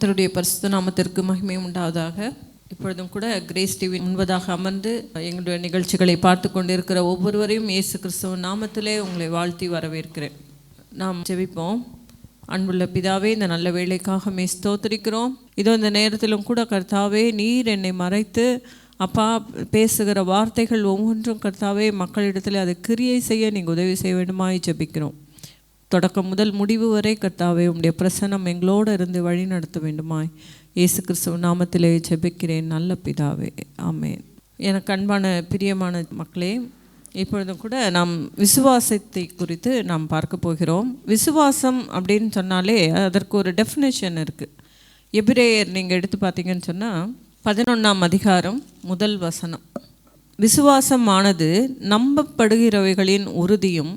கர்த்தருடைய பரிசுத்த நாமத்திற்கு மகிமை உண்டாவதாக. இப்பொழுதும் கூட கிரேஸ் டிவி முன்பதாக அமர்ந்து எங்களுடைய நிகழ்ச்சிகளை பார்த்து கொண்டிருக்கிற ஒவ்வொருவரையும் இயேசு கிறிஸ்துவ நாமத்திலே உங்களை வாழ்த்தி வரவேற்கிறேன். நாம் ஜெபிப்போம். அன்புள்ள பிதாவே, இந்த நல்ல வேலைக்காக ஸ்தோத்திரிக்கிறோம். இதோ இந்த நேரத்திலும் கூட கர்த்தாவே, நீர் என்னை மறைத்து அப்பா பேசுகிற வார்த்தைகள் ஒவ்வொன்றும் கர்த்தாவே மக்களிடத்தில் அதை கிரியை செய்ய நீங்கள் உதவி செய்ய வேண்டுமாய் ஜெபிக்கிறோம். தொடக்கம் முதல் முடிவு வரை கர்த்தாவே உம்முடைய பிரசன்னம் எங்களோடு இருந்து வழி நடத்த வேண்டுமாய் இயேசு கிறிஸ்துவ நாமத்திலே ஜெபிக்கிறேன் நல்ல பிதாவே, ஆமேன். எனக்கு அன்பான பிரியமான மக்களே, இப்பொழுதும் கூட நாம் விசுவாசத்தை குறித்து நாம் பார்க்க போகிறோம். விசுவாசம் அப்படின்னு சொன்னாலே அதற்கு ஒரு டெஃபினேஷன் இருக்குது. எபிரேயர் நீங்கள் எடுத்து பார்த்தீங்கன்னு சொன்னால் 11ஆம் அதிகாரம் 1 வசனம், விசுவாசமானது நம்பப்படுகிறவைகளின் உறுதியும்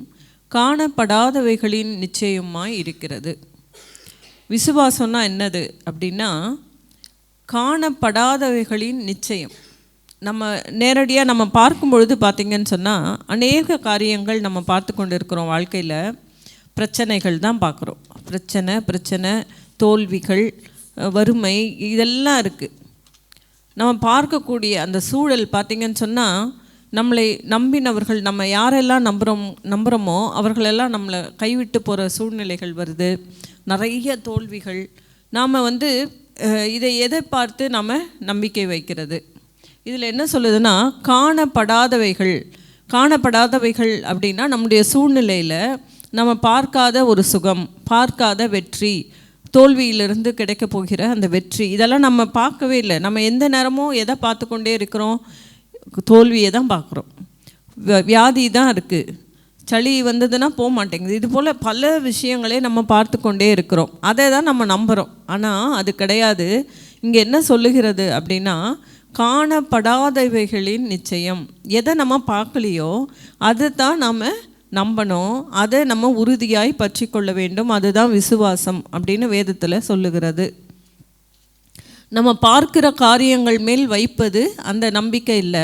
காணப்படாதவைகளின் நிச்சயமாய் இருக்கிறது. விசுவாசம்னா என்னது அப்படின்னா, காணப்படாதவைகளின் நிச்சயம். நம்ம நேரடியாக நம்ம பார்க்கும் பொழுது பார்த்திங்கன்னு சொன்னால் அநேக காரியங்கள் நம்ம பார்த்து கொண்டு இருக்கிறோம். வாழ்க்கையில் பிரச்சனைகள் தான் பார்க்குறோம். பிரச்சனை தோல்விகள், வறுமை, இதெல்லாம் இருக்குது. நம்ம பார்க்கக்கூடிய அந்த சூழல் பார்த்திங்கன்னு சொன்னால், நம்மளை நம்பினவர்கள், நம்ம யாரெல்லாம் நம்புகிறோமோ அவர்களெல்லாம் நம்மளை கைவிட்டு போகிற சூழ்நிலைகள் வருது. நிறைய தோல்விகள். நாம் இதை எதிர்பார்த்து நாம் நம்பிக்கை வைக்கிறது. இதில் என்ன சொல்லுதுன்னா, காணப்படாதவைகள் அப்படின்னா நம்முடைய சூழ்நிலையில் நம்ம பார்க்காத ஒரு சுகம், பார்க்காத வெற்றி, தோல்வியிலிருந்து கிடைக்க போகிற அந்த வெற்றி, இதெல்லாம் நம்ம பார்க்கவே இல்லை. நம்ம எந்த நேரமும் எதை பார்த்து கொண்டே இருக்கிறோம்? தோல்வியை தான் பார்க்குறோம். வியாதி தான் இருக்குது. சளி வந்ததுன்னா போக மாட்டேங்குது. இது போல் பல விஷயங்களே நம்ம பார்த்து கொண்டே இருக்கிறோம். அதை தான் நம்ம நம்புகிறோம். ஆனால் அது கிடையாது. இங்கே என்ன சொல்லுகிறது அப்படின்னா, காணப்படாதவைகளின் நிச்சயம். எதை நம்ம பார்க்கலையோ அதை தான் நம்ம நம்பணும். அதை நம்ம உறுதியாய் பற்றி கொள்ள வேண்டும். அதுதான் விசுவாசம் அப்படின்னு வேதத்தில் சொல்லுகிறது. நம்ம பார்க்கிற காரியங்கள் மேல் வைப்பது அந்த நம்பிக்கை இல்லை.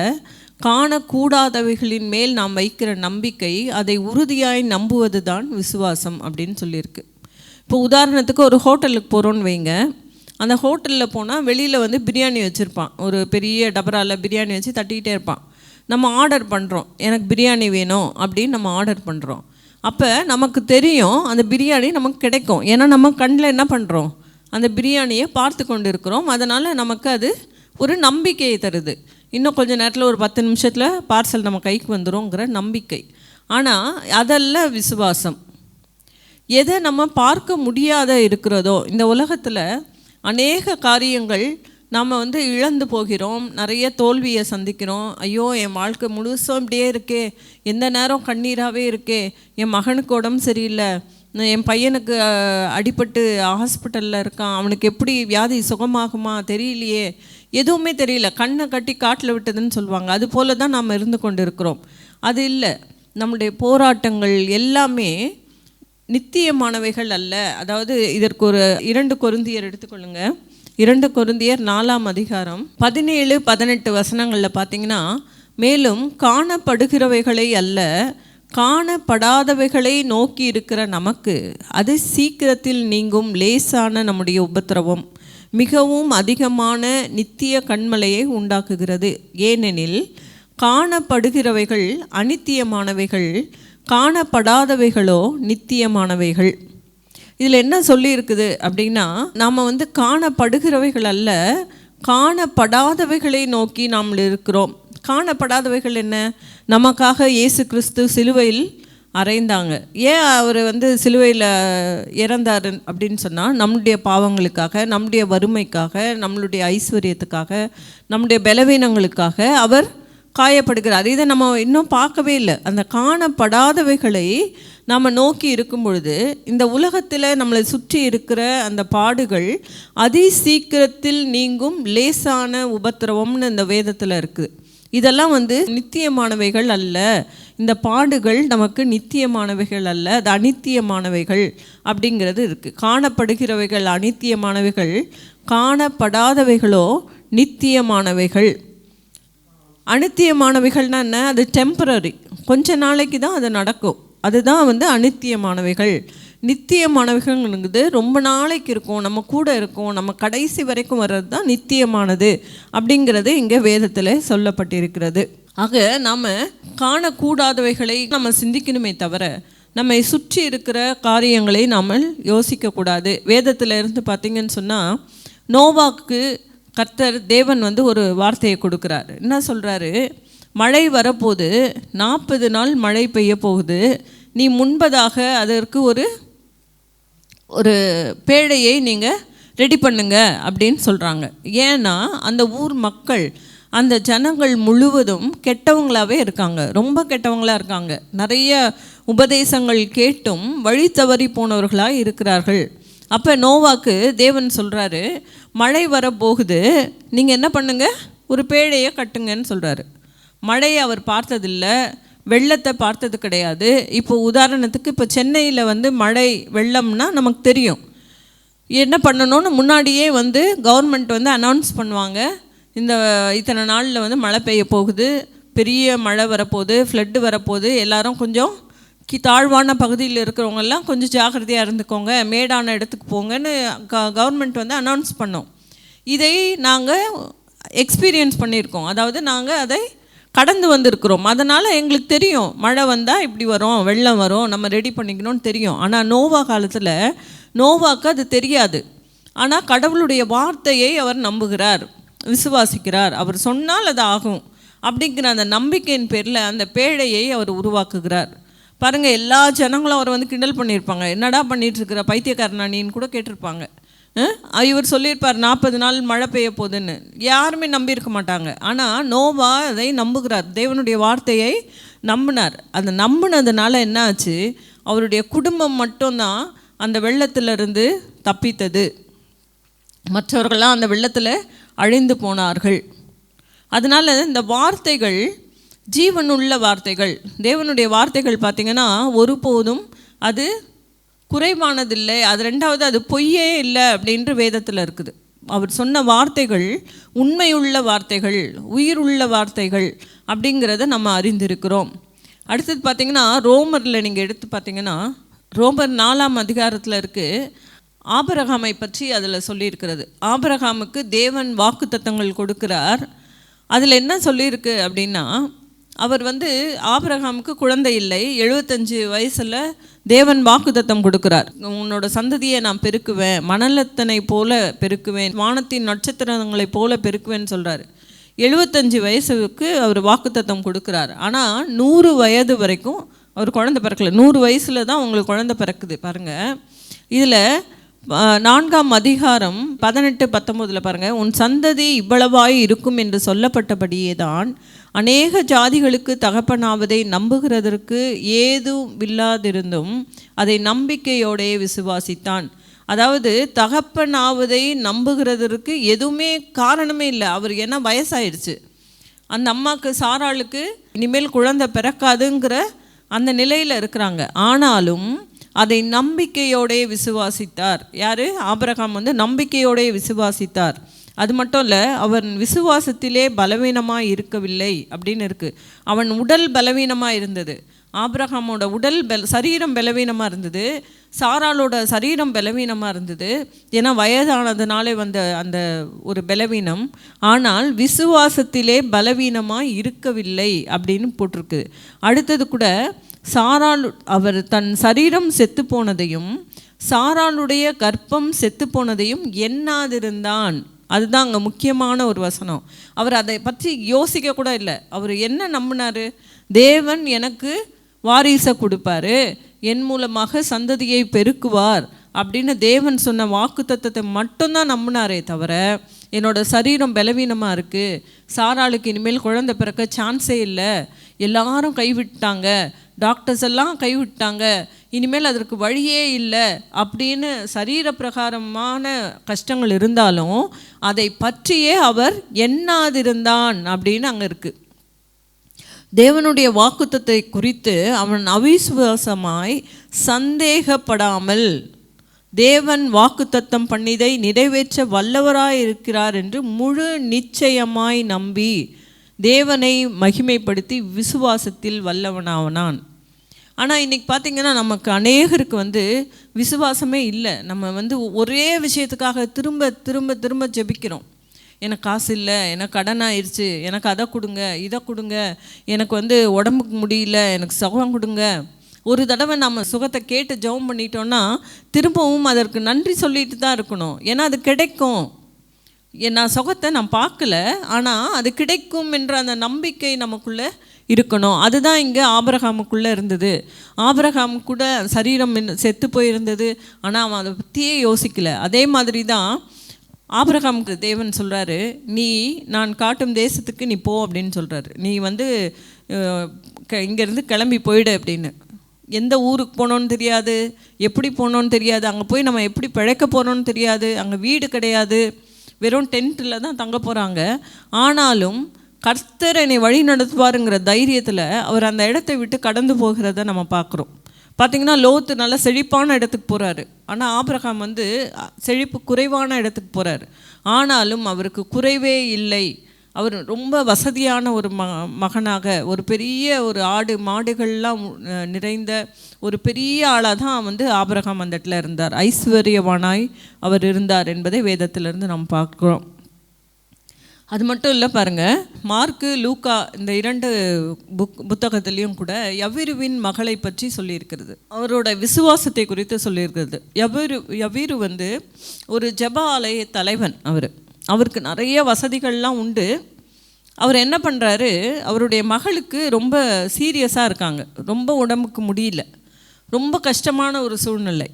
காணக்கூடாதவைகளின் மேல் நாம் வைக்கிற நம்பிக்கை, அதை உறுதியாய் நம்புவது தான் விசுவாசம் அப்படின்னு சொல்லியிருக்கு. இப்போ உதாரணத்துக்கு ஒரு ஹோட்டலுக்கு போகிறோன்னு வைங்க. அந்த ஹோட்டலில் போனால் வெளியில் பிரியாணி வச்சுருப்பான். ஒரு பெரிய டபராவில் பிரியாணி வச்சு தட்டிக்கிட்டே இருப்பான். நம்ம ஆர்டர் பண்ணுறோம், எனக்கு பிரியாணி வேணும் அப்படின்னு நம்ம ஆர்டர் பண்ணுறோம். அப்போ நமக்கு தெரியும் அந்த பிரியாணி நமக்கு கிடைக்கும். ஏன்னா நம்ம கண்ணில் என்ன பண்ணுறோம், அந்த பிரியாணியை பார்த்து கொண்டு இருக்கிறோம். அதனால் நமக்கு அது ஒரு நம்பிக்கையை தருது. இன்னும் கொஞ்சம் நேரத்தில், ஒரு 10 நிமிஷத்தில் பார்சல் நம்ம கைக்கு வந்துடும்ங்கிற நம்பிக்கை. ஆனால் அதல்ல விசுவாசம். எதை நம்ம பார்க்க முடியாத இருக்கிறதோ, இந்த உலகத்தில் அநேக காரியங்கள் நாம் இழந்து போகிறோம். நிறைய தோல்வியை சந்திக்கிறோம். ஐயோ, என் வாழ்க்கை முழுசும் இப்படியே இருக்கே, எந்த நேரம் கண்ணீராகவே இருக்கே, என் மகனுக்கு உடம்பு சரியில்லை, என் பையனுக்கு அடிபட்டு ஹாஸ்பிட்டலில் இருக்கான், அவனுக்கு எப்படி வியாதி சுகமாகுமா தெரியலையே, எதுவுமே தெரியல, கண்ணை கட்டி காட்டில் விட்டதுன்னு சொல்லுவாங்க. அது போல தான் நாம் இருந்து கொண்டு இருக்கிறோம். அது இல்லை. நம்முடைய போராட்டங்கள் எல்லாமே நித்தியமானவைகள் அல்ல. அதாவது இதற்கு ஒரு 2 கொரிந்தியர் எடுத்துக்கொள்ளுங்க. 2 கொரிந்தியர் 4ஆம் அதிகாரம் 17-18 வசனங்களில் பார்த்தீங்கன்னா, மேலும் காணப்படுகிறவைகளை அல்ல, காணப்படாதவைகளை நோக்கி இருக்கிற நமக்கு அது சீக்கிரத்தில் நீங்கும் லேசான நம்முடைய உபத்திரவம் மிகவும் அதிகமான நித்திய கண்மலையை உண்டாக்குகிறது. ஏனெனில் காணப்படுகிறவைகள் அநித்தியமானவைகள், காணப்படாதவைகளோ நித்தியமானவைகள். இதில் என்ன சொல்லியிருக்குது அப்படின்னா, நாம் காணப்படுகிறவைகள் அல்ல, காணப்படாதவைகளை நோக்கி நாம் இருக்கிறோம். காணப்படாதவைகள் என்ன? நமக்காக இயேசு கிறிஸ்து சிலுவையில் அறைந்தாங்க. ஏன் அவர் சிலுவையில் இறந்தார் அப்படின்னு சொன்னால், நம்முடைய பாவங்களுக்காக, நம்முடைய வறுமைக்காக, நம்மளுடைய ஐஸ்வர்யத்துக்காக, நம்முடைய பலவீனங்களுக்காக அவர் காயப்படுகிறார். இதை நம்ம இன்னும் பார்க்கவே இல்லை. அந்த காணப்படாதவைகளை நாம் நோக்கி இருக்கும் பொழுது, இந்த உலகத்தில் நம்மளை சுற்றி இருக்கிற அந்த பாடுகள் அதி சீக்கிரத்தில் நீங்கும் லேசான உபத்திரவம்னு இந்த வேதத்தில் இருக்குது. இதெல்லாம் நித்தியமானவைகள் அல்ல. இந்த பாடுகள் நமக்கு நித்தியமானவைகள் அல்ல, அது அநித்தியமானவைகள் அப்படிங்கிறது இருக்குது. காணப்படுகிறவைகள் அநித்தியமானவைகள், காணப்படாதவைகளோ நித்தியமானவைகள். அநித்தியமானவைகள்னா என்ன? அது டெம்பரரி, கொஞ்ச நாளைக்கு தான் அது நடக்கும். அதுதான் அநித்தியமானவைகள். நித்தியமானவைகள்ங்கிறது ரொம்ப நாளைக்கு இருக்கும், நம்ம கூட இருக்கும், நம்ம கடைசி வரைக்கும் வர்றது தான் நித்தியமானது அப்படிங்கிறது இங்கே வேதத்தில் சொல்லப்பட்டிருக்கிறது. ஆக நாம் காணக்கூடாதவைகளை நம்ம சிந்திக்கணுமே தவிர நம்மை சுற்றி இருக்கிற காரியங்களை நாம் யோசிக்கக்கூடாது. வேதத்தில் இருந்து பார்த்திங்கன்னு சொன்னால், நோவாக்கு கர்த்தர் தேவன் ஒரு வார்த்தையை கொடுக்குறாரு. என்ன சொல்கிறாரு? மழை வரப்போது, 40 நாள் மழை பெய்ய போகுது, நீ முன்பதாக அதற்கு ஒரு பேழையை நீங்கள் ரெடி பண்ணுங்க அப்படின்னு சொல்கிறாங்க. ஏன்னா அந்த ஊர் மக்கள், அந்த ஜனங்கள் முழுவதும் கெட்டவங்களாகவே இருக்காங்க, ரொம்ப கெட்டவங்களாக இருக்காங்க. நிறைய உபதேசங்கள் கேட்டும் வழி தவறி போனவர்களாக இருக்கிறார்கள். அப்போ நோவாக்கு தேவன் சொல்கிறாரு, மழை வரப்போகுது, நீங்கள் என்ன பண்ணுங்க, ஒரு பேழையை கட்டுங்கன்னு சொல்கிறாரு. மழையை அவர் பார்த்ததில்லை, வெள்ளத்தை பார்த்தது கிடையாது. இப்போ உதாரணத்துக்கு இப்போ சென்னையில் மழை வெள்ளம்னா நமக்கு தெரியும். என்ன பண்ணணும்னு முன்னாடியே கவர்மெண்ட் அனௌன்ஸ் பண்ணுவாங்க, இந்த இத்தனை நாளில் மழை பெய்ய போகுது, பெரிய மழை வரப்போகுது, ஃப்ளட்டு வரப்போகுது, எல்லாரும் கொஞ்சம் தாழ்வான பகுதியில் இருக்கிறவங்கெல்லாம் கொஞ்சம் ஜாக்கிரதையாக இருந்துக்கோங்க, மேடான இடத்துக்கு போங்கன்னு கவர்மெண்ட் அனௌன்ஸ் பண்ணோம். இதை நாங்கள் எக்ஸ்பீரியன்ஸ் பண்ணியிருக்கோம், அதாவது நாங்கள் அதை கடந்து வந்திருக்கிறோம். அதனால் எங்களுக்கு தெரியும், மழை வந்தால் இப்படி வரும், வெள்ளம் வரும், நம்ம ரெடி பண்ணிக்கணும்னு தெரியும். ஆனால் நோவா காலத்தில் நோவாக்கு அது தெரியாது. ஆனால் கடவுளுடைய வார்த்தையை அவர் நம்புகிறார், விசுவாசிக்கிறார். அவர் சொன்னால் அது ஆகும் அப்படிங்கிற அந்த நம்பிக்கையின் பேரில் அந்த பேழையை அவர் உருவாக்குகிறார். பாருங்கள், எல்லா ஜனங்களும் அவர் கிண்டல் பண்ணியிருப்பாங்க, என்னடா பண்ணிகிட்ருக்கிற பைத்தியக்காரனானின்னு கூட கேட்டிருப்பாங்க. இவர் சொல்லியிருப்பார் 40 நாள் மழை பெய்ய போகுதுன்னு, யாருமே நம்பியிருக்க மாட்டாங்க. ஆனால் நோவா அதை நம்புகிறார், தேவனுடைய வார்த்தையை நம்பினார். அந்த நம்பினதுனால என்ன ஆச்சு, அவருடைய குடும்பம் மட்டும்தான் அந்த வெள்ளத்திலிருந்து தப்பித்தது, மற்றவர்கள்லாம் அந்த வெள்ளத்தில் அழிந்து போனார்கள். அதனால் இந்த வார்த்தைகள் ஜீவனுள்ள வார்த்தைகள், தேவனுடைய வார்த்தைகள் பார்த்திங்கன்னா ஒருபோதும் அது குறைவானதில்லை. அது ரெண்டாவது, அது பொய்யே இல்லை அப்படின்ற வேதத்தில் இருக்குது. அவர் சொன்ன வார்த்தைகள் உண்மையுள்ள வார்த்தைகள், உயிருள்ள வார்த்தைகள் அப்படிங்கிறத நம்ம அறிந்திருக்கிறோம். அடுத்தது பார்த்திங்கன்னா ரோமரில் நீங்கள் எடுத்து பார்த்திங்கன்னா, ரோமர் 4ஆம் அதிகாரத்தில் இருக்குது, ஆபிரகாமை பற்றி அதில் சொல்லியிருக்கிறது. ஆபிரகாமுக்கு தேவன் வாக்குத்தத்தங்கள் கொடுக்கிறார். அதில் என்ன சொல்லியிருக்கு அப்படின்னா, அவர் ஆபிரகாமுக்கு குழந்தை இல்லை, 75 வயசில் தேவன் வாக்குத்தத்தம் கொடுக்கிறார். உன்னோட சந்ததியை நான் பெருக்குவேன், மணலத்தனை போல பெருக்குவேன், வானத்தின் நட்சத்திரங்களை போல பெருக்குவேன்னு சொல்கிறார். 75 வயசுக்கு அவர் வாக்குத்தத்தம் கொடுக்குறார். ஆனால் 100 வயது வரைக்கும் அவர் குழந்தை பிறக்கலை. 100 வயசில் தான் உங்களுக்கு குழந்தை பிறக்குது. பாருங்கள், இதில் 4ஆம் அதிகாரம் 18-19 பாருங்கள், உன் சந்ததி இவ்வளவாய் இருக்கும் என்று சொல்லப்பட்டபடியே தான் அநேக ஜாதிகளுக்கு தகப்பனாவதை நம்புகிறதற்கு ஏதும் இல்லாதிருந்தும் அதை நம்பிக்கையோடே விசுவாசித்தான். அதாவது தகப்பனாவதை நம்புகிறதற்கு எதுவுமே காரணமே இல்லை. அவர் ஏன்னா வயசாயிடுச்சு, அந்த அம்மாவுக்கு சாராளுக்கு இனிமேல் குழந்தை பிறக்காதுங்கிற அந்த நிலையில் இருக்கிறாங்க. ஆனாலும் அதை நம்பிக்கையோடே விசுவாசித்தார். யார்? ஆபிரகாம் நம்பிக்கையோடே விசுவாசித்தார். அது மட்டும் இல்லை, அவன் விசுவாசத்திலே பலவீனமாக இருக்கவில்லை அப்படின்னு இருக்குது. அவன் உடல் பலவீனமாக இருந்தது, ஆபிரகாமோட சரீரம் பலவீனமாக இருந்தது, சாராளோட சரீரம் பலவீனமாக இருந்தது. ஏன்னா வயதானதுனாலே அந்த ஒரு பலவீனம். ஆனால் விசுவாசத்திலே பலவீனமாக இருக்கவில்லை அப்படின்னு போட்டிருக்கு. அடுத்தது கூட, சாராள் அவர் தன் சரீரம் செத்து போனதையும் சாராளுடைய கர்ப்பம் செத்து போனதையும் எண்ணாதிருந்தான். அதுதான் அங்கே முக்கியமான ஒரு வசனம். அவர் அதை பற்றி யோசிக்க கூட இல்லை. அவர் என்ன நம்பினார்? தேவன் எனக்கு வாரிசை கொடுப்பாரு, என் மூலமாக சந்ததியை பெருக்குவார் அப்படின்னு தேவன் சொன்ன வாக்குத்தத்தத்தை மட்டும்தான் நம்பினாரே தவிர, என்னோட சரீரம் பலவீனமாக இருக்குது, சாராளுக்கு இனிமேல் குழந்தை பிறக்க சான்ஸே இல்லை, எல்லாரும் கைவிட்டாங்க, டாக்டர்ஸ் எல்லாம் கைவிட்டாங்க, இனிமேல் அதற்கு வழியே இல்லை அப்படின்னு சரீர பிரகாரமான கஷ்டங்கள் இருந்தாலும் அதை பற்றியே அவர் எண்ணாதிருந்தான் அப்படின்னு அங்கே இருக்குது. தேவனுடைய வாக்குத்தத்தை குறித்து அவன் அவிசுவாசமாய் சந்தேகப்படாமல் தேவன் வாக்குத்தத்தம் பண்ணிதை நிறைவேற்ற வல்லவராய் இருக்கிறார் என்று முழு நிச்சயமாய் நம்பி தேவனை மகிமைப்படுத்தி விசுவாசத்தில் வல்லவனாவனான். ஆனால் இன்றைக்கி பார்த்திங்கன்னா நமக்கு அநேகருக்கு வந்து விசுவாசமே இல்லை. நம்ம வந்து ஒரே விஷயத்துக்காக திரும்ப திரும்ப திரும்ப ஜெபிக்கிறோம். எனக்கு காசு இல்லை, எனக்கு கடன் ஆயிடுச்சு, எனக்கு அதை கொடுங்க, இதை கொடுங்க, எனக்கு வந்து உடம்புக்கு முடியல, எனக்கு சுகம் கொடுங்க. ஒரு தடவை நம்ம சுகத்தை கேட்டு ஜெபம் பண்ணிட்டோன்னா திரும்பவும் அதற்கு நன்றி சொல்லிட்டு தான் இருக்கணும். ஏன்னா அது கிடைக்கும். நான் சுகத்தை நான் பார்க்கல, ஆனால் அது கிடைக்கும் என்ற அந்த நம்பிக்கை நமக்குள்ளே இருக்கணும். அதுதான் இங்கே ஆபிரகாமுக்குள்ளே இருந்தது. ஆபிரகாம் கூட சரீரம் செத்து போயிருந்தது, ஆனால் அவன் அதை பற்றியே யோசிக்கலை. அதே மாதிரி தான் ஆபிரகாமுக்கு தேவன் சொல்கிறாரு, நீ நான் காட்டும் தேசத்துக்கு நீ போ அப்படின்னு சொல்கிறாரு. நீ வந்து இங்கேருந்து கிளம்பி போயிடு அப்படின்னு. எந்த ஊருக்கு போனோன்னு தெரியாது, எப்படி போனோன்னு தெரியாது, அங்கே போய் நம்ம எப்படி பிழைக்க போகிறோன்னு தெரியாது, அங்கே வீடு கிடையாது, வெறும் டென்ட்டில் தான் தங்க போகிறாங்க. ஆனாலும் கர்த்தர் என்னை வழி நடத்துவாருங்கிற தைரியத்தில் அவர் அந்த இடத்தை விட்டு கடந்து போகிறத நம்ம பார்க்குறோம். பார்த்திங்கன்னா லோத்து நல்ல செழிப்பான இடத்துக்கு போகிறாரு, ஆனால் ஆபிரகாம் வந்து செழிப்பு குறைவான இடத்துக்கு போகிறாரு. ஆனாலும் அவருக்கு குறைவே இல்லை. அவர் ரொம்ப வசதியான ஒரு மகனாக, ஒரு பெரிய ஒரு ஆடு மாடுகள்லாம் நிறைந்த ஒரு பெரிய ஆளாக தான் வந்து ஆபிரகாம் அந்த இடத்துல இருந்தார். ஐஸ்வர்யவானாய் அவர் இருந்தார் என்பதை வேதத்திலிருந்து நாம் பார்க்குறோம். அது மட்டும் இல்லை பாருங்கள், மார்க்கு லூக்கா இந்த 2 புத்தகத்துலேயும் கூட யவீருவின் மகளை பற்றி சொல்லியிருக்கிறது. அவரோட விசுவாசத்தை குறித்து சொல்லியிருக்கிறது. யவீரு வந்து ஒரு ஜெப ஆலய தலைவன். அவருக்கு நிறைய வசதிகள்லாம் உண்டு. அவர் என்ன பண்ணுறாரு, அவருடைய மகளுக்கு ரொம்ப சீரியஸாக இருக்காங்க, ரொம்ப உடம்புக்கு முடியல, ரொம்ப கஷ்டமான ஒரு சூழ்நிலை,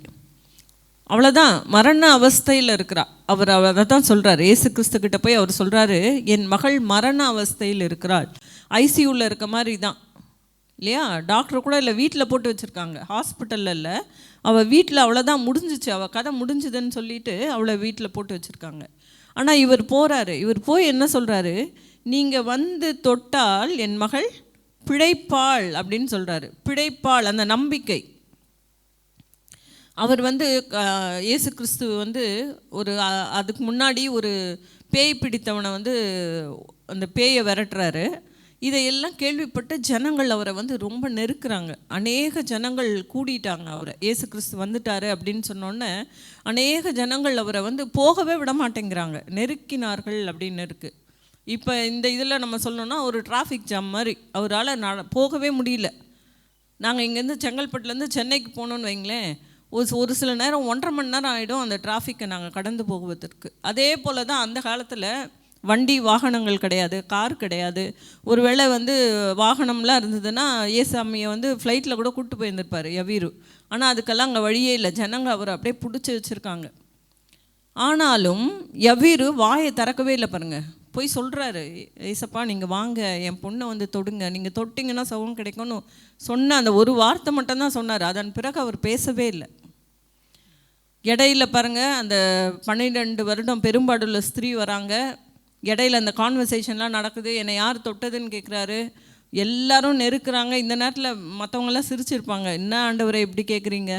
அவ்வளோதான், மரண அவஸ்தையில் இருக்கிறா. அவர் அதை தான் சொல்கிறார். இயேசு கிறிஸ்துக்கிட்ட போய் அவர் சொல்கிறாரு, என் மகள் மரண அவஸ்தையில் இருக்கிறாள். ஐசியூவில் இருக்க மாதிரி தான் இல்லையா, டாக்டர் கூட இல்லை, வீட்டில் போட்டு வச்சுருக்காங்க, ஹாஸ்பிட்டலில் இல்லை, அவள் வீட்டில் அவ்வளோதான், முடிஞ்சிச்சு, அவள் கதை முடிஞ்சுதுன்னு சொல்லிட்டு அவளை வீட்டில் போட்டு வச்சுருக்காங்க. ஆனால் இவர் போகிறாரு. இவர் போய் என்ன சொல்கிறாரு, நீங்கள் வந்து தொட்டால் என் மகள் பிழைப்பாள் அப்படின்னு சொல்கிறாரு. பிழைப்பாள், அந்த நம்பிக்கை. அவர் வந்து இயேசு கிறிஸ்து வந்து அதுக்கு முன்னாடி ஒரு பேய் பிடித்தவனை வந்து அந்த பேயை விரட்டுறாரு. இதையெல்லாம் கேள்விப்பட்ட ஜனங்கள் அவரை வந்து ரொம்ப நெருக்கிறாங்க. அநேக ஜனங்கள் கூடிட்டாங்க அவரை. இயேசு கிறிஸ்து வந்துட்டார் அப்படின்னு சொன்னோன்னே அநேக ஜனங்கள் அவரை வந்து போகவே விட மாட்டேங்கிறாங்க, நெருக்கினார்கள் அப்படின்னு இருக்குது. இப்போ இந்த இதில் நம்ம சொல்லணும்னா ஒரு டிராஃபிக் ஜாம் மாதிரி, அவரால் போகவே முடியல. நாங்கள் இங்கேருந்து செங்கல்பட்டுலேருந்து சென்னைக்கு போனோன்னு வைங்களேன், ஒரு சில நேரம் 1.5 மணி நேரம் ஆகிடும் அந்த டிராஃபிக்கை நாங்கள் கடந்து போகுவதற்கு. அதே போல் தான் அந்த காலத்தில் வண்டி வாகனங்கள் கிடையாது, கார் கிடையாது. ஒருவேளை வந்து வாகனம்லாம் இருந்ததுன்னா ஏசாமியை வந்து ஃப்ளைட்டில் கூட கூப்பிட்டு போயிருந்திருப்பார் யவீரு. ஆனால் அதுக்கெல்லாம் அங்கே வழியே இல்லை, ஜனங்கள் அவரை அப்படியே பிடிச்சி வச்சுருக்காங்க. ஆனாலும் யவீரு வாயை திறக்கவே இல்லை பாருங்கள். போய் சொல்கிறாரு, ஏசப்பா நீங்கள் வாங்க, என் பொண்ணை வந்து தொடுங்க, நீங்கள் தொட்டிங்கன்னா சுகம் கிடைக்கும்னு சொன்ன அந்த ஒரு வார்த்தை மட்டும்தான் சொன்னார். அதன் பிறகு அவர் பேசவே இல்லை. இடையில பாருங்கள், அந்த 12 வருடம் பெரும்பாடுள்ள ஸ்திரீ வராங்க. இடையில அந்த கான்வர்சேஷன்லாம் நடக்குது. என்னை யார் தொட்டதுன்னு கேட்குறாரு. எல்லாரும் நெருக்கிறாங்க. இந்த நேரத்தில் மற்றவங்களாம் சிரிச்சிருப்பாங்க, என்ன ஆண்டவரை எப்படி கேட்குறீங்க,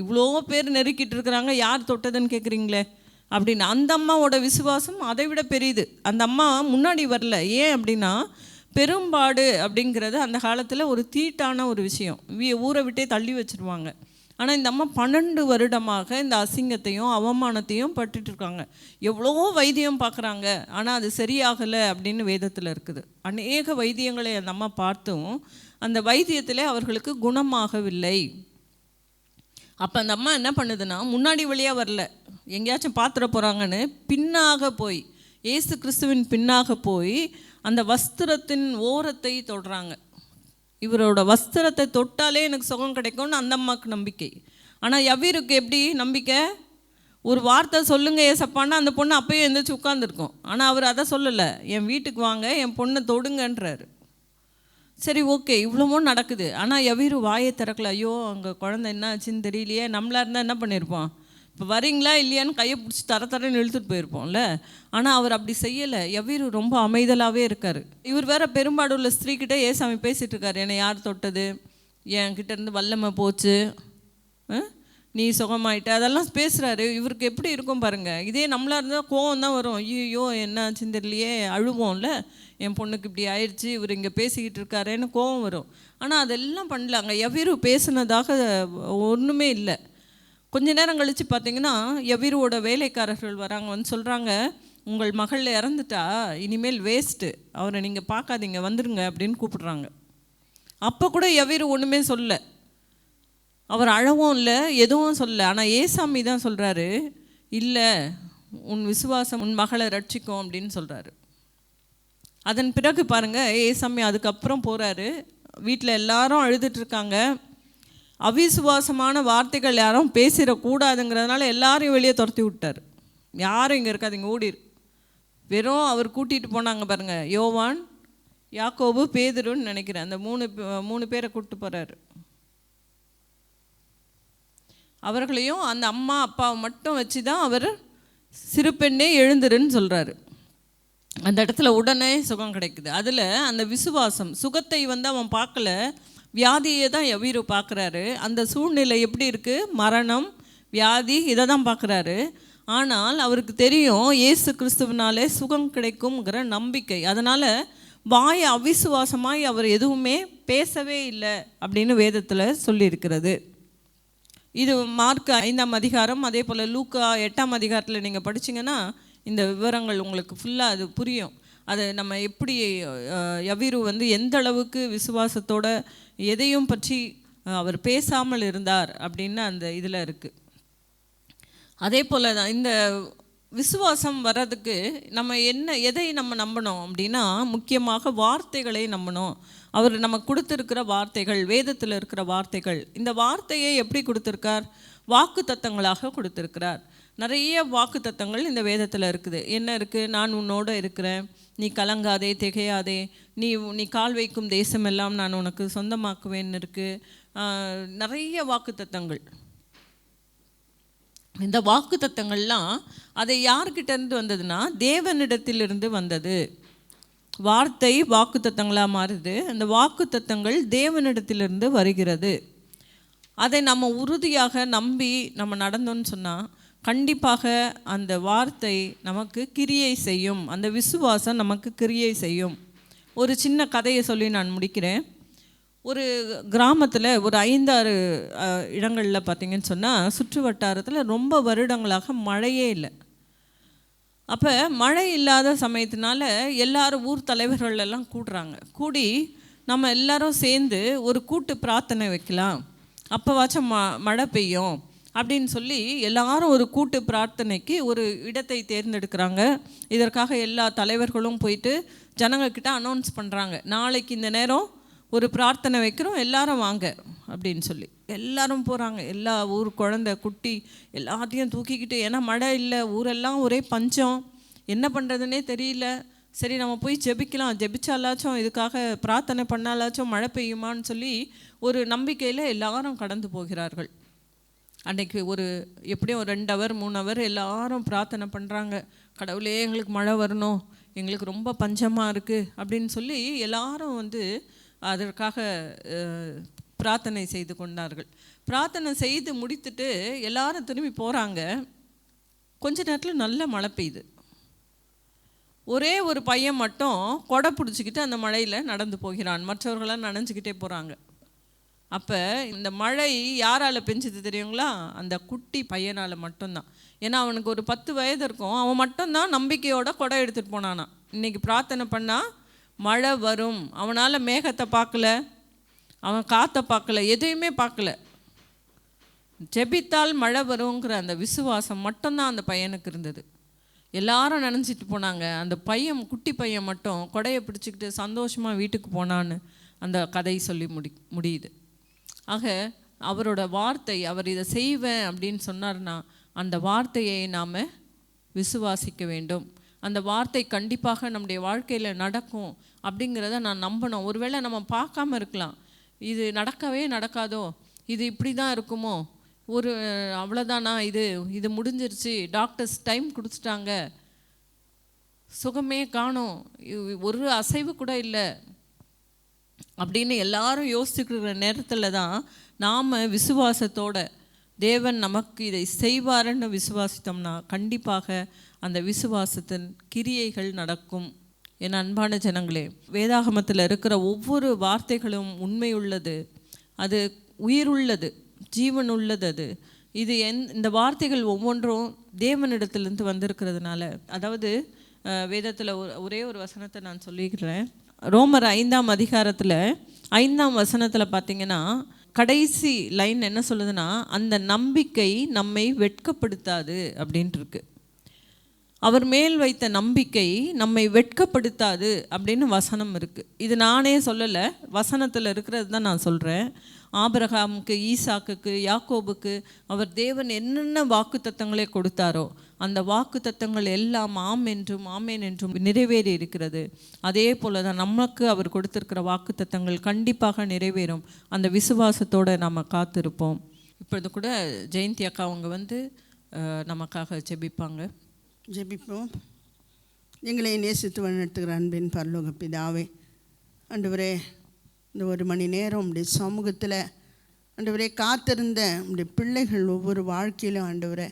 இவ்வளோ பேர் நெருக்கிட்டு இருக்கிறாங்க, யார் தொட்டதுன்னு கேட்குறீங்களே அப்படின்னு. அந்த அம்மாவோட விசுவாசம் அதை விட பெரியது. அந்த அம்மா முன்னாடி வரல. ஏன் அப்படின்னா, பெரும்பாடு அப்படிங்கிறது அந்த காலத்தில் ஒரு தீட்டான ஒரு விஷயம், ஊரை விட்டே தள்ளி வச்சுருவாங்க. ஆனால் இந்த அம்மா 12 வருடமாக இந்த அசிங்கத்தையும் அவமானத்தையும் பட்டுட்ருக்காங்க. எவ்வளோ வைத்தியம் பார்க்குறாங்க, ஆனால் அது சரியாகலை அப்படின்னு வேதத்தில் இருக்குது. அநேக வைத்தியங்களை அந்த அம்மா பார்த்தும் அந்த வைத்தியத்தில் அவர்களுக்கு குணமாகவில்லை. அப்போ அந்த அம்மா என்ன பண்ணுதுன்னா, முன்னாடி வழியாக வரல, எங்கேயாச்சும் பாத்திர போகிறாங்கன்னு பின்னாக போய், இயேசு கிறிஸ்துவின் பின்னாக போய் அந்த வஸ்திரத்தின் ஓரத்தை தொடுறாங்க. இவரோட வஸ்திரத்தை தொட்டாலே எனக்கு சுகம் கிடைக்கும்னு அந்த அம்மாவுக்கு நம்பிக்கை. ஆனால் யவீருக்கு எப்படி நம்பிக்கை, ஒரு வார்த்தை சொல்லுங்கள் ஏசப்பான்னா அந்த பொண்ணு அப்போயும் எந்திரிச்சு உட்காந்துருக்கும். ஆனால் அவர் அதை சொல்லலை, என் வீட்டுக்கு வாங்க, என் பொண்ணை தொடுங்கன்றாரு. சரி, ஓகே, இவ்வளவோ நடக்குது. ஆனால் யவீரு வாயை திறக்கல. ஐயோ, அங்கே குழந்தை என்ன ஆச்சுன்னு தெரியலையே, நம்மளாக இருந்தால் என்ன பண்ணியிருப்போம், இப்போ வரீங்களா இல்லையான்னு கையை பிடிச்சி தரன்னு இழுத்துட்டு போயிருப்போம்ல. ஆனால் அவர் அப்படி செய்யலை. யவீரு ரொம்ப அமைதலாகவே இருக்கார். இவர் வேற பெரும்பாடுள்ள ஸ்திரீக்கிட்ட ஏசாமி பேசிகிட்டு இருக்காரு, என்னை யார் தொட்டது, என்கிட்ட இருந்து வல்லமை போச்சு, நீ சுகமாயிட்ட அதெல்லாம் பேசுகிறாரு. இவருக்கு எப்படி இருக்கும் பாருங்கள். இதே நம்மளாக இருந்தால் கோவம் தான் வரும். ஐயோ என்ன ஆச்சுன்னு தெரியலையே, அழுவோம்ல, என் பொண்ணுக்கு இப்படி ஆயிடுச்சு, இவர் இங்கே பேசிக்கிட்டு இருக்காருன்னு கோவம் வரும். ஆனால் அதெல்லாம் பண்ணல. அங்கே யவீரு பேசுனதாக ஒன்றுமே இல்லை. கொஞ்ச நேரம் கழித்து பார்த்தீங்கன்னா யவீருவோட வேலைக்காரர்கள் வராங்க, வந்து சொல்கிறாங்க, உங்கள் மகள் இறந்துட்டா, இனிமேல் வேஸ்ட்டு, அவரை நீங்கள் பார்க்காதீங்க, வந்துடுங்க அப்படின்னு கூப்பிடுறாங்க. அப்போ கூட யவீரு ஒன்றுமே சொல்ல, அவர் அழவும் இல்லை, எதுவும் சொல்ல. ஆனால் ஏசாமி தான் சொல்கிறாரு, இல்லை, உன் விசுவாசம் உன் மகளை ரட்சிக்கும் அப்படின்னு சொல்கிறாரு. அதன் பிறகு பாருங்கள், ஏசாமி அதுக்கப்புறம் போகிறாரு. வீட்டில் எல்லாரும் அழுதுட்டுருக்காங்க. அவிசுவாசமான வார்த்தைகள் யாரும் பேசிடக்கூடாதுங்கிறதுனால எல்லாரையும் வெளியே துரத்தி விட்டார். யாரும் இங்கே இருக்காதிங்க, ஓடிரு. வெறும் அவர் கூட்டிகிட்டு போனாங்க பாருங்கள், யோவான், யாக்கோபு, பேதுருன்னு நினைக்கிறேன், அந்த மூணு பேரை கூப்பிட்டு போகிறாரு. அவர்களையும் அந்த அம்மா அப்பாவை மட்டும் வச்சு தான் அவர் சிறு பெண்ணே எழுந்துருன்னு சொல்கிறாரு. அந்த இடத்துல உடனே சுகம் கிடைக்குது. அதில் அந்த விசுவாசம், சுகத்தை வந்து அவன் பார்க்கல, வியாதியை தான் யவீரு பார்க்குறாரு. அந்த சூழ்நிலை எப்படி இருக்குது, மரணம், வியாதி, இதை தான் பார்க்குறாரு. ஆனால் அவருக்கு தெரியும் இயேசு கிறிஸ்துவனாலே சுகம் கிடைக்குங்கிற நம்பிக்கை. அதனால் வாய் அவிசுவாசமாய் அவர் எதுவுமே பேசவே இல்லை அப்படின்னு வேதத்தில் சொல்லியிருக்கிறது. இது மார்க் 5ஆம் அதிகாரம், அதே போல் லூக்கா 8ஆம் அதிகாரத்தில் நீங்கள் படிச்சிங்கன்னா இந்த விவரங்கள் உங்களுக்கு ஃபுல்லாக அது புரியும். அது நம்ம எப்படி யவீரு வந்து எந்த அளவுக்கு விசுவாசத்தோட எதையும் பற்றி அவர் பேசாமல் இருந்தார் அப்படின்னு அந்த இதில் இருக்குது. அதே போல் தான் இந்த விசுவாசம் வர்றதுக்கு நம்ம எதை நம்ம நம்பணும் அப்படின்னா, முக்கியமாக வார்த்தைகளை நம்பணும். அவர் நமக்கு கொடுத்துருக்கிற வார்த்தைகள், வேதத்தில் இருக்கிற வார்த்தைகள். இந்த வார்த்தையை எப்படி கொடுத்துருக்கார், வாக்கு தத்தங்களாக கொடுத்துருக்கிறார். நிறைய வாக்கு தத்தங்கள் இந்த வேதத்தில் இருக்குது. என்ன இருக்குது, நான் உன்னோடு இருக்கிறேன், நீ கலங்காதே, திகையாதே, நீ கால் வைக்கும் தேசமெல்லாம் நான் உனக்கு சொந்தமாக்குவேன்னு இருக்குது. நிறைய வாக்கு தத்தங்கள். இந்த வாக்கு தத்தங்கள்லாம் அதை யார்கிட்டேருந்து வந்ததுன்னா தேவனிடத்திலிருந்து வந்தது. வார்த்தை வாக்கு தத்தங்களாக மாறுது. அந்த வாக்கு தத்தங்கள் தேவனிடத்திலிருந்து வருகிறது. அதை நம்ம உறுதியாக நம்பி நம்ம நடந்தோன்னு சொன்னால் கண்டிப்பாக அந்த வார்த்தை நமக்கு கிரியை செய்யும். அந்த விசுவாசம் நமக்கு கிரியை செய்யும். ஒரு சின்ன கதையை சொல்லி நான் முடிக்கிறேன். ஒரு கிராமத்தில் ஒரு 5-6 இடங்களில் பார்த்திங்கன்னு சொன்னால் சுற்று வட்டாரத்தில் ரொம்ப வருடங்களாக மழையே இல்லை. அப்போ மழை இல்லாத சமயத்தினால எல்லாரும் ஊர் தலைவர்கள் எல்லாம் கூடி நம்ம எல்லாரும் சேர்ந்து ஒரு கூட்டு பிரார்த்தனை வைக்கலாம், அப்போவாச்சும் மழை பெய்யும் அப்படின்னு சொல்லி எல்லாரும் ஒரு கூட்டு பிரார்த்தனைக்கு ஒரு இடத்தை தேர்ந்தெடுக்கிறாங்க. இதற்காக எல்லா தலைவர்களும் போயிட்டு ஜனங்கக்கிட்ட அனௌன்ஸ் பண்ணுறாங்க, நாளைக்கு இந்த நேரம் ஒரு பிரார்த்தனை வைக்கிறோம், எல்லாரும் வாங்க அப்படின்னு சொல்லி. எல்லாரும் போகிறாங்க. எல்லா ஊர் குழந்தை குட்டி எல்லாத்தையும் தூக்கிக்கிட்டு, ஏன்னா மழை இல்லை, ஊரெல்லாம் ஒரே பஞ்சம், என்ன பண்ணுறதுனே தெரியல. சரி நம்ம போய் ஜெபிக்கலாம், ஜெபிச்சாலாச்சும் இதுக்காக பிரார்த்தனை பண்ணாலாச்சும் மழை பெய்யுமான்னு சொல்லி ஒரு நம்பிக்கையில் எல்லாரும் கடந்து போகிறார்கள். அன்றைக்கி எப்படியும் 2 ஹவர் 3 ஹவர் எல்லாரும் பிரார்த்தனை பண்ணுறாங்க. கடவுளே எங்களுக்கு மழை வரணும், எங்களுக்கு ரொம்ப பஞ்சமாக இருக்குது அப்படின்னு சொல்லி எல்லாரும் வந்து அதற்காக பிரார்த்தனை செய்து கொண்டார்கள். பிரார்த்தனை செய்து முடித்துட்டு எல்லாரும் திரும்பி போகிறாங்க. கொஞ்ச நேரத்தில் நல்ல மழை பெய்யுது. ஒரே ஒரு பையன் மட்டும் கொடை பிடிச்சிக்கிட்டு அந்த மழையில் நடந்து போகிறான். மற்றவர்களாம் நனைஞ்சிக்கிட்டே போகிறாங்க. அப்போ இந்த மழை யாரால் பெஞ்சது தெரியுங்களா, அந்த குட்டி பையனால் மட்டும்தான். ஏன்னா அவனுக்கு ஒரு 10 வயது இருக்கும். அவன் மட்டும்தான் நம்பிக்கையோட கொடை எடுத்துகிட்டு போனானா. இன்றைக்கி பிரார்த்தனை பண்ணால் மழை வரும். அவனால் மேகத்தை பார்க்கல, அவன் காற்றை பார்க்கல, எதையுமே பார்க்கல. ஜெபித்தால் மழை வருங்கிற அந்த விசுவாசம் மட்டும்தான் அந்த பையனுக்கு இருந்தது. எல்லாரும் நினச்சிட்டு போனாங்க. அந்த பையன், குட்டி பையன் மட்டும் கொடையை பிடிச்சிக்கிட்டு சந்தோஷமாக வீட்டுக்கு போனான்னு அந்த கதை சொல்லி முடியுது. ஆக அவரோட வார்த்தை, அவர் இதை செய்வேன் அப்படின்னு சொன்னார்னா அந்த வார்த்தையை நாம் விசுவாசிக்க வேண்டும். அந்த வார்த்தை கண்டிப்பாக நம்முடைய வாழ்க்கையில் நடக்கும் அப்படிங்கிறத நான் நம்பணும். ஒருவேளை நம்ம பார்க்காம இருக்கலாம், இது நடக்கவே நடக்காதோ, இது இப்படி தான் இருக்குமோ, அவ்வளோதானா, இது முடிஞ்சிருச்சு, டாக்டர்ஸ் டைம் கொடுத்துட்டாங்க, சுகமே காணோம், ஒரு அசைவு கூட இல்லை அப்படின்னு எல்லாரும் யோசிச்சுக்கிற நேரத்தில் தான் நாம் விசுவாசத்தோட தேவன் நமக்கு இதை செய்வார்னு விசுவாசித்தோம்னா கண்டிப்பாக அந்த விசுவாசத்தின் கிரியைகள் நடக்கும். என் அன்பான ஜனங்களே, வேதாகமத்தில் இருக்கிற ஒவ்வொரு வார்த்தைகளும் உண்மையுள்ளது, அது உயிருள்ளது, ஜீவன் உள்ளது. அது இந்த வார்த்தைகள் ஒவ்வொன்றும் தேவனிடத்திலிருந்து வந்திருக்கிறதுனால, அதாவது வேதத்தில் ஒரே ஒரு வசனத்தை நான் சொல்லிக்கிறேன். ரோமர் 5ஆம் அதிகாரத்தில் 5ஆம் வசனத்தில் பார்த்தீங்கன்னா கடைசி லைன் என்ன சொல்லுதுன்னா, அந்த நம்பிக்கை நம்மை வெட்கப்படுத்தாது அப்படின்ட்டு இருக்கு. அவர் மேல் வைத்த நம்பிக்கை நம்மை வெட்கப்படுத்தாது அப்படின்னு வசனம் இருக்குது. இது நானே சொல்லலை, வசனத்தில் இருக்கிறது தான் நான் சொல்கிறேன். ஆபிரகாமுக்கு, ஈசாக்குக்கு, யாக்கோபுக்கு அவர் தேவன் என்னென்ன வாக்கு தத்தங்களை கொடுத்தாரோ அந்த வாக்கு தத்தங்கள் எல்லாம் ஆம் என்றும் ஆமேன் என்றும் நிறைவேறி இருக்கிறது. அதே போல் தான் நமக்கு அவர் கொடுத்துருக்கிற வாக்கு தத்தங்கள் கண்டிப்பாக நிறைவேறும். அந்த விசுவாசத்தோடு நம்ம காத்திருப்போம். இப்பொழுது கூட ஜெயந்தி அக்கா அவங்க நமக்காக ஜெபிப்பாங்க. ஜெபிப்போம். எங்களை நேசித்து வழிநடத்துகிற அன்பின் பரலோக பிதாவே, ஆண்டவரே, இந்த 1 மணி நேரம் உடைய சமூகத்தில் ஆண்டவரே காத்திருந்த உடைய பிள்ளைகள் ஒவ்வொரு வாழ்க்கையிலும் ஆண்டவரே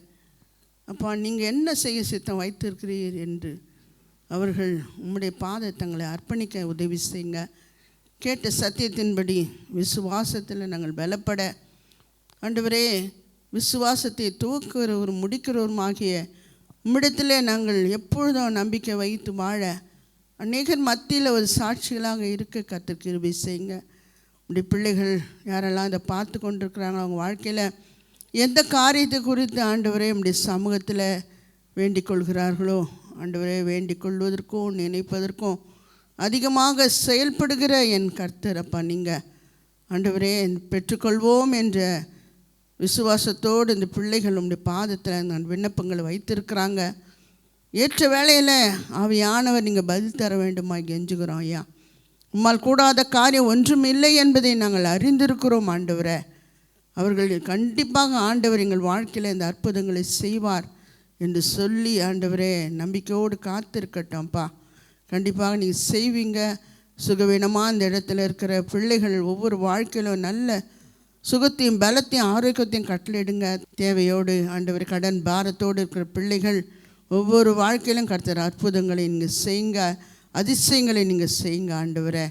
அப்பா, நீங்கள் என்ன செய்ய சித்தம் வைத்திருக்கிறீர் என்று அவர்கள் உம்முடைய பாதத்தங்களை அர்ப்பணிக்க உதவி செய்யுங்க. கேட்ட சத்தியத்தின்படி விசுவாசத்தில் நாங்கள் பலப்பட ஆண்டவரே, விசுவாசத்தை துவக்குகிறவரும் முடிக்கிறவருமாகிய உம்மிடத்திலே நாங்கள் எப்பொழுதும் நம்பிக்கை வைத்து வாழ அநேகர் மத்தியில் ஒரு சாட்சிகளாக இருக்க கர்த்தர் கிருபை செய்யுங்க. உடைய பிள்ளைகள் யாரெல்லாம் இதை பார்த்து கொண்டிருக்கிறாங்க, அவங்க வாழ்க்கையில் எந்த காரியத்தை குறித்து ஆண்டவரே உடைய சமூகத்தில் வேண்டிக் கொள்கிறார்களோ ஆண்டவரே, வேண்டிக் கொள்வதற்கும் நினைப்பதற்கும் அதிகமாக செயல்படுகிற என் கர்த்தர் அப்பா, நீங்கள் ஆண்டவரே பெற்றுக்கொள்வோம் என்ற விசுவாசத்தோடு இந்த பிள்ளைகள் உடைய பாதத்தில் நான் விண்ணப்பங்களை வைத்திருக்கிறாங்க. ஏற்ற வேளையில் ஆவியானவர் நீங்கள் பதில் தர வேண்டுமா கெஞ்சுகிறோம். ஐயா, உம்மால் கூடாத காரியம் ஒன்றும் இல்லை என்பதை நாங்கள் அறிந்திருக்கிறோம். ஆண்டவரை, அவர்கள் கண்டிப்பாக ஆண்டவர் எங்கள் வாழ்க்கையில் இந்த அற்புதங்களை செய்வார் என்று சொல்லி ஆண்டவரே நம்பிக்கையோடு காத்திருக்கட்டோம்ப்பா. கண்டிப்பாக நீங்கள் செய்வீங்க. சுகவீனமாக இந்த இடத்துல இருக்கிற பிள்ளைகள் ஒவ்வொரு வாழ்க்கையிலும் நல்ல சுகத்தையும் பலத்தையும் ஆரோக்கியத்தையும் கட்டளையிடுங்க. தேவையோடு ஆண்டவர் கடன் பாரத்தோடு இருக்கிற பிள்ளைகள் ஒவ்வொரு வாழ்க்கையிலும் கர்த்தர் அற்புதங்களை நீங்கள் செய்யுங்க, அதிசயங்களை நீங்கள் செய்யுங்க. ஆண்டவரை,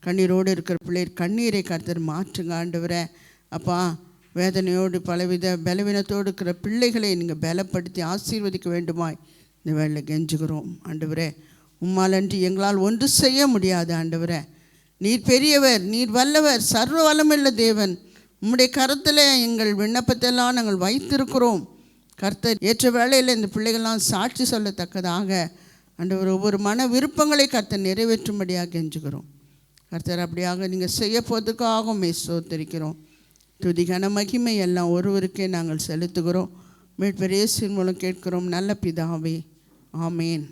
கண்ணீரோடு இருக்கிற பிள்ளைகள் கண்ணீரை கர்த்தர் மாற்றுங்க. ஆண்டவரை அப்பா, வேதனையோடு பலவித பலவீனத்தோடு இருக்கிற பிள்ளைகளை நீங்கள் பலப்படுத்தி ஆசீர்வதிக்க வேண்டுமாய் இந்த வேளையில் கெஞ்சுகிறோம். ஆண்டவரே, உம்மாலன்றி எங்களால் ஒன்று செய்ய முடியாது. ஆண்டவரே, நீர் பெரியவர், நீர் வல்லவர், சர்வ வல்லமுள்ள தேவன். உம்முடைய கரத்தில் எங்கள் விண்ணப்பத்தெல்லாம் நாங்கள் வைத்திருக்கிறோம். கர்த்தர் ஏற்ற வேளையில் இந்த பிள்ளைகள்லாம் சாட்சி சொல்லத்தக்கதாக ஆண்டவர் ஒவ்வொரு மன விருப்பங்களை கர்த்தர் நிறைவேற்றும்படியாக கெஞ்சுகிறோம். கர்த்தர் அப்படியாக நீங்கள் செய்ய போவதுக்காகவும் ஸ்தோத்திரிக்கிறோம். துதி கன மகிமை எல்லாம் ஒருவருக்கே நாங்கள் செலுத்துகிறோம். மீட்பர் இயேசுவின் மூலம் கேட்கிறோம் நல்ல பிதாவே, ஆமேன்.